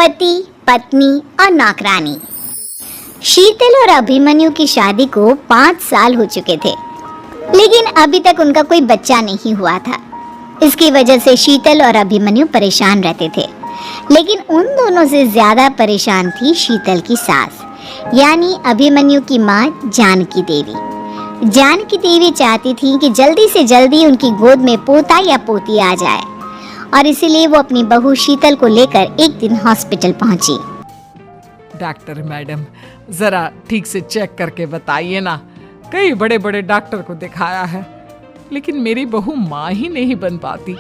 पति, पत्नी और नौकरानी। शीतल और अभिमन्यु की शादी को 5 साल हो चुके थे, लेकिन अभी तक उनका कोई बच्चा नहीं हुआ था। इसकी वजह से शीतल और अभिमन्यु परेशान रहते थे, लेकिन उन दोनों से ज्यादा परेशान थी शीतल की सास, यानी अभिमन्यु की माँ जानकी देवी। जानकी देवी चाहती थी कि जल्दी से जल्दी उनकी गोद में पोता या पोती आ जाए, और इसीलिए वो अपनी बहू शीतल को लेकर एक दिन हॉस्पिटल पहुंची। डॉक्टर मैडम, जरा ठीक से चेक करके बताइए ना। कई बड़े बड़े डॉक्टर को दिखाया है, लेकिन मेरी बहू माँ ही नहीं बन पाती।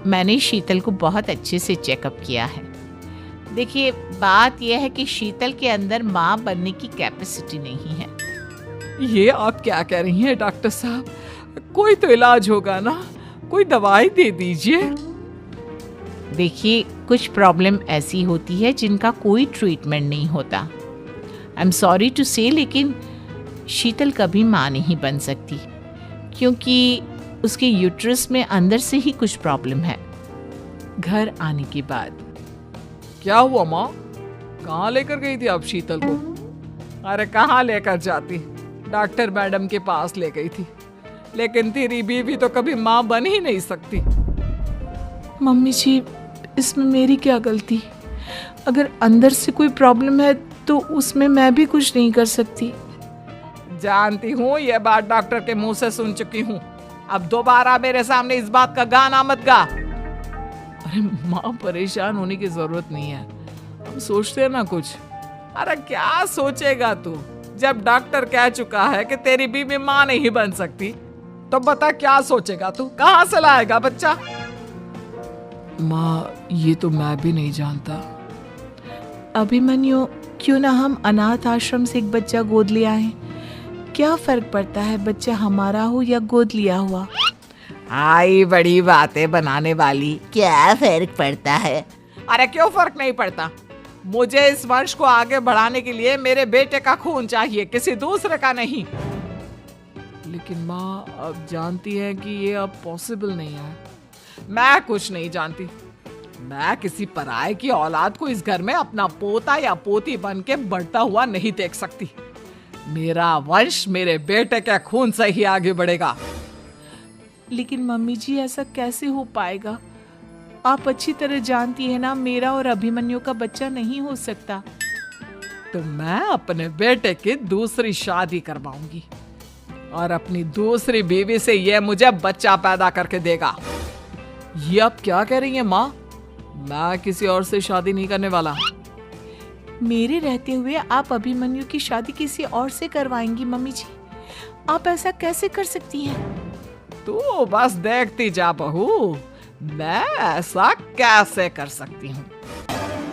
मैंने शीतल को बहुत अच्छे से चेकअप किया है। देखिए, बात यह है कि शीतल के अंदर माँ बनने की कैपेसिटी नहीं है। ये आप क्या कह रही हैं डॉक्टर साहब? कोई तो इलाज होगा ना, कोई दवाई दे दीजिए। देखिए, कुछ प्रॉब्लम ऐसी होती है जिनका कोई ट्रीटमेंट नहीं होता। आई एम सॉरी टू से, लेकिन शीतल कभी माँ नहीं बन सकती, क्योंकि उसके यूट्रस में अंदर से ही कुछ प्रॉब्लम है। घर आने के बाद क्या हुआ माँ? कहाँ लेकर गई थी आप शीतल को? अरे कहाँ लेकर जाती, डॉक्टर मैडम के पास ले गई थी, लेकिन तेरी बीवी तो कभी माँ बन ही नहीं सकती। मम्मी जी, इसमें मेरी क्या गलती? अगर अंदर से कोई प्रॉब्लम है तो उसमें मैं भी कुछ नहीं कर सकती। जानती हूँ, ये बात डॉक्टर के मुंह से सुन चुकी हूँ। अब दोबारा मेरे सामने इस बात का गाना मत गा। अरे माँ, परेशान होने की जरूरत नहीं है, हम सोचते हैं ना कुछ। अरे क्या सोचेगा तू, जब डॉक्टर कह चुका है कि तेरी बीवी माँ नहीं बन सकती, तो बता क्या सोचेगा तू? कहाँ से लाएगा बच्चा? माँ, ये तो मैं भी नहीं जानता। अभिमन्यु, क्यों ना हम अनाथ आश्रम से एक बच्चा गोद ले आए? क्या फर्क पड़ता है बच्चा हमारा हो या गोद लिया हुआ? आई बड़ी बातें बनाने वाली, क्या फर्क पड़ता है? अरे क्यों फर्क नहीं पड़ता? मुझे इस वंश को आगे बढ़ाने के लिए मेरे बेटे का खून चाहिए, किसी दूसरे का नहीं। लेकिन माँ, अब जानती है कि ये अब पॉसिबल नहीं है। मैं कुछ नहीं जानती। मैं किसी पराये की औलाद को इस घर में अपना पोता या पोती बन के बढ़ता हुआ नहीं देख सकती। मेरा वंश मेरे बेटे के खून से ही आगे बढ़ेगा। लेकिन मम्मी जी, ऐसा कैसे हो पाएगा? आप अच्छी तरह जानती है ना, मेरा और अभिमन्यु का बच्चा नहीं हो सकता। तो मैं अपने बेटे की दूसरी शादी करवाऊंगी, और अपनी दूसरी बीवी से ये मुझे बच्चा पैदा करके देगा। ये आप क्या कह रही हैं माँ? मैं किसी और से शादी नहीं करने वाला। मेरे रहते हुए आप अभिमन्यु की शादी किसी और से करवाएंगी? मम्मी जी, आप ऐसा कैसे कर सकती हैं? तू बस देखती जा बहू, मैं ऐसा कैसे कर सकती हूँ।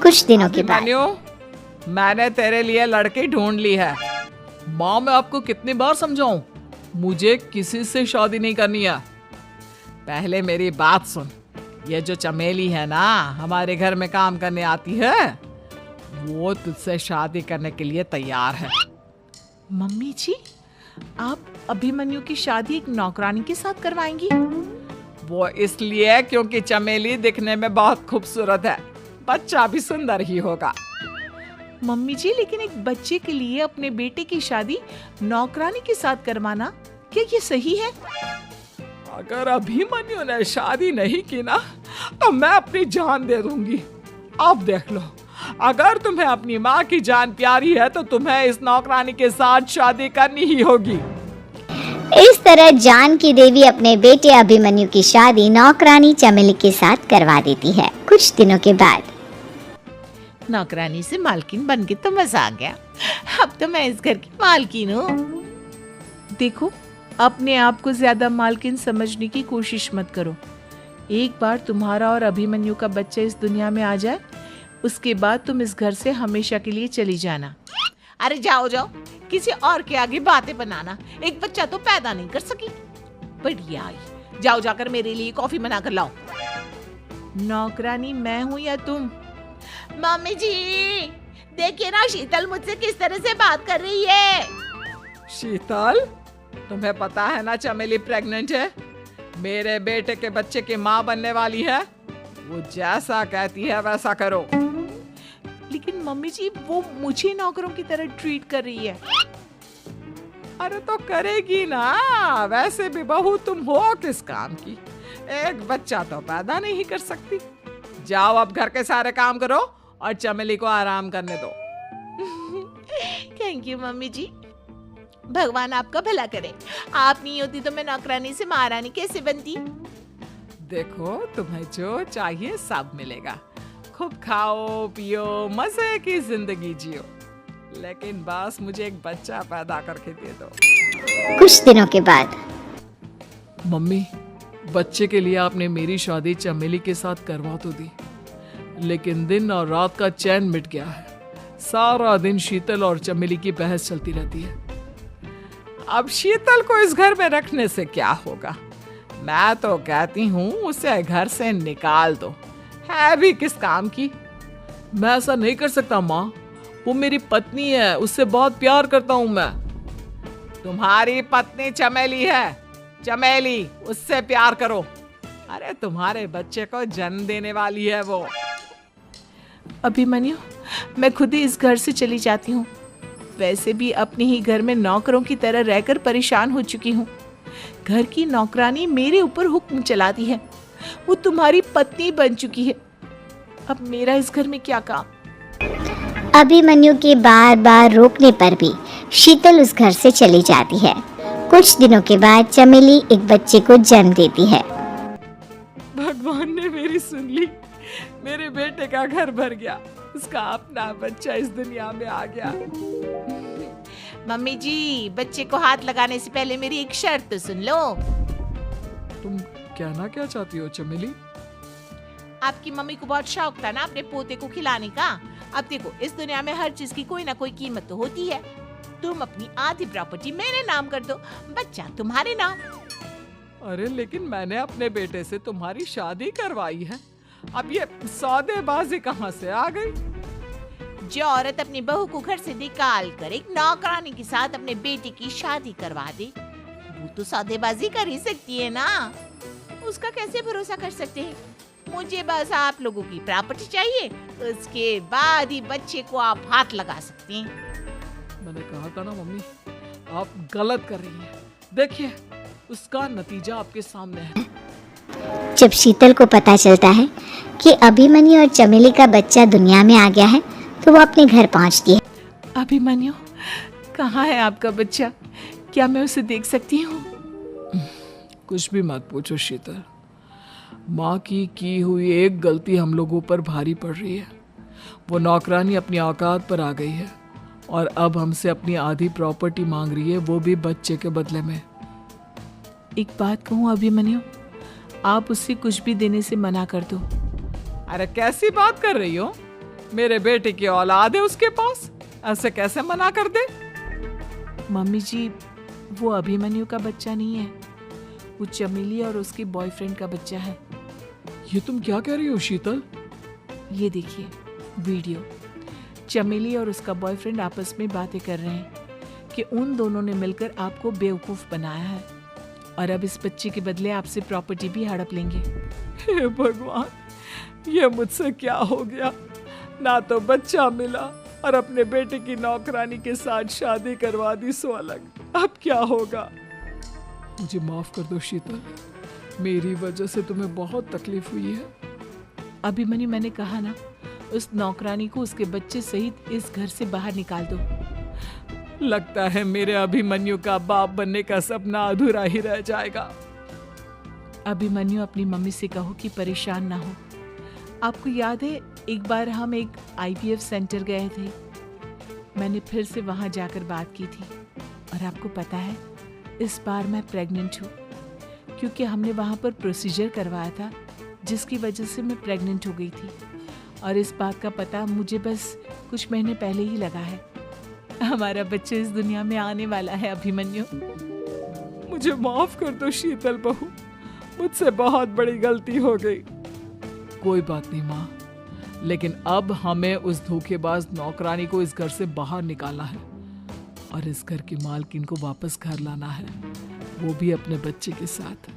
कुछ दिनों के बाद मैंने तेरे लिए लड़की ढूंढ ली है। माँ, मैं आपको कितनी बार समझाऊं, मुझे किसी से शादी नहीं करनी है। पहले मेरी बात सुन। ये जो चमेली है ना, हमारे घर में काम करने आती है, वो तुझसे शादी करने के लिए तैयार है। मम्मी जी, आप अभिमन्यु की शादी एक नौकरानी के साथ करवाएंगी? वो इसलिए क्योंकि चमेली दिखने में बहुत खूबसूरत है, बच्चा भी सुंदर ही होगा। मम्मी जी, लेकिन एक बच्चे के लिए अपने बेटे की शादी नौकरानी के साथ करवाना, क्या ये सही है? अगर अभिमन्यु ने शादी नहीं की ना, तो मैं अपनी जान दे दूंगी। अब देख लो, अगर तुम्हें अपनी माँ की जान प्यारी है तो तुम्हें इस नौकरानी के साथ शादी करनी ही होगी। इस तरह जानकी देवी अपने बेटे अभिमन्यु की शादी नौकरानी चमेली के साथ करवा देती है। कुछ दिनों के बाद नौकरानी से मालकिन बन के तो मजा आ गया। अब तो मैं इस घर की मालकिन हूँ। देखो, अपने आप को ज्यादा मालकिन समझने की कोशिश मत करो। एक बार तुम्हारा और अभिमन्यु का बच्चा इस दुनिया में आ जाए, उसके बाद तुम इस घर से हमेशा के लिए चली जाना। अरे जाओ जाओ, किसी और के आगे बातें बनाना। एक बच्चा तो पैदा नहीं कर सकी। बढ़िया आई, जाओ जाकर मेरे लिए कॉफी बना कर लाओ। नौकरानी मैं हूँ या तुम? मम्मी जी, देखिए ना शीतल मुझसे किस तरह से बात कर रही है। शीतल, तुम्हें पता है ना चमेली प्रेग्नेंट है, मेरे बेटे के बच्चे की माँ बनने वाली है। वो जैसा कहती है वैसा करो। लेकिन मम्मी जी वो मुझे नौकरों की तरह ट्रीट कर रही है। अरे तो करेगी ना, वैसे भी बहू तुम हो किस काम की, एक बच्चा तो पैदा नहीं कर सकती। जाओ अब घर के सारे काम करो और चमेली को आराम करने दो। थैंक यू मम्मी जी, भगवान आपका भला करे। आप नहीं होती तो मैं नौकरानी से महारानी कैसे बनती। देखो तुम्हें जो चाहिए सब मिलेगा, खूब खाओ पियो मजे की जिंदगी जियो, लेकिन बस मुझे एक बच्चा पैदा करके दे दो। कुछ दिनों के बाद मम्मी, बच्चे के लिए आपने मेरी शादी चमेली के साथ करवा तो दी, लेकिन दिन और रात का चैन मिट गया है। सारा दिन शीतल और चमेली की बहस चलती रहती है। अब शीतल को इस घर में रखने से क्या होगा? मैं तो कहती हूँ उसे घर से निकाल दो, है भी किस काम की। मैं ऐसा नहीं कर सकता माँ, वो मेरी पत्नी है, उससे बहुत प्यार करता हूँ मैं। तुम्हारी पत्नी चमेली है, चमेली उससे प्यार करो। अरे तुम्हारे बच्चे को जन्म देने वाली है वो। अभिमन्यु, मैं खुद ही इस घर से चली जाती हूँ। वैसे भी अपने ही घर में नौकरों की तरह रहकर परेशान हो चुकी हूँ। घर की नौकरानी मेरे ऊपर हुक्म चलाती है, वो तुम्हारी पत्नी बन चुकी है। अब मेरा इस घर में क्या काम। अभिमन्यु के बार बार रोकने पर भी शीतल उस घर से चली जाती है। कुछ दिनों के बाद चमेली एक बच्चे को जन्म देती है। भगवान ने मेरी सुन ली, मेरे बेटे का घर भर गया, उसका अपना बच्चा इस दुनिया में आ गया। मम्मी जी, बच्चे को हाथ लगाने से पहले मेरी एक शर्त तो सुन लो। तुम कहना क्या चाहती हो चमेली? आपकी मम्मी को बहुत शौक था ना अपने पोते को खिलाने का। अब देखो, इस दुनिया में हर चीज की कोई ना कोई कीमत तो होती है। तुम अपनी आधी प्रॉपर्टी मेरे नाम कर दो, बच्चा तुम्हारे नाम। अरे लेकिन मैंने अपने बेटे से तुम्हारी शादी करवाई है, अब ये सौदेबाजी कहाँ से आ गई? जो औरत अपनी बहू को घर से निकाल कर एक नौकरानी के साथ अपने बेटे की शादी करवा दे, वो तो सौदेबाजी कर ही सकती है ना। उसका कैसे भरोसा कर सकते हैं? मुझे बस आप लोगों की प्रॉपर्टी चाहिए, उसके बाद ही बच्चे को आप हाथ लगा सकते हैं। मैंने कहा था ना मम्मी, आप गलत कर रही हैं। देखिए उसका नतीजा आपके सामने है। जब शीतल को पता चलता है कि अभिमन्यु और चमेली का बच्चा दुनिया में आ गया है, तो वो अपने घर पहुंचती है। अभिमन्यु, कहाँ है आपका बच्चा? क्या मैं उसे देख सकती हूँ? कुछ भी मत पूछो शीतल, माँ की हुई एक गलती हम लोगों पर भारी पड़ रही है। वो नौकरानी अपनी औकात पर आ गई है और अब हमसे अपनी आधी प्रॉपर्टी मांग रही है, वो भी बच्चे के बदले में। एक बात कहूँ अभिमन्यु, आप उससे कुछ भी देने से मना कर दो। अरे कैसी बात कर रही हो? मेरे बेटे की औलाद है उसके पास, ऐसे कैसे मना कर दे? मम्मी जी, वो अभिमन्यु का बच्चा नहीं है, वो चमेली और उसके बॉयफ्रेंड का बच्चा है। ये तुम क्या कह रही हो शीतल? ये देखिए वीडियो। चमेली और उसका बॉयफ्रेंड आपस में बातें कर रहे हैं कि उन दोनों ने मिलकर आपको बेवकूफ बनाया है और अब इस बच्चे के बदले आपसे प्रॉपर्टी भी हड़प लेंगे। हे भगवान, ये मुझसे क्या हो गया? ना तो बच्चा मिला और अपने बेटे की नौकरानी के साथ शादी करवा दी सो अलग। अब क्या होगा? मुझे माफ कर दो शीतल, मेरी वजह से तुम्हें बहुत तकलीफ हुई है। अभिमन्यु, मैंने कहा ना, उस नौकरानी को उसके बच्चे सहित इस घर से बाहर निकाल दो। लगता है मेरे अभिमन्यु का बाप बनने का सपना अधूरा ही रह जाएगा। अभिमन्यु, अपनी मम्मी से कहो कि परेशान ना हो। आपको याद है एक बार हम एक IVF सेंटर गए थे, मैंने फिर से वहां जाकर बात की थी और आपको पता है इस बार मैं प्रेग्नेंट हूँ, क्योंकि हमने वहां पर प्रोसीजर करवाया था जिसकी वजह से मैं प्रेग्नेंट हो गई थी और इस बात का पता मुझे बस कुछ महीने पहले ही लगा है। हमारा बच्चा इस दुनिया में आने वाला है अभिमन्यु। मुझे माफ कर दो शीतल बहू, मुझसे बहुत बड़ी गलती हो गई। कोई बात नहीं माँ, लेकिन अब हमें उस धोखेबाज नौकरानी को इस घर से बाहर निकालना है और इस घर की मालकिन को वापस घर लाना है, वो भी अपने बच्चे के साथ।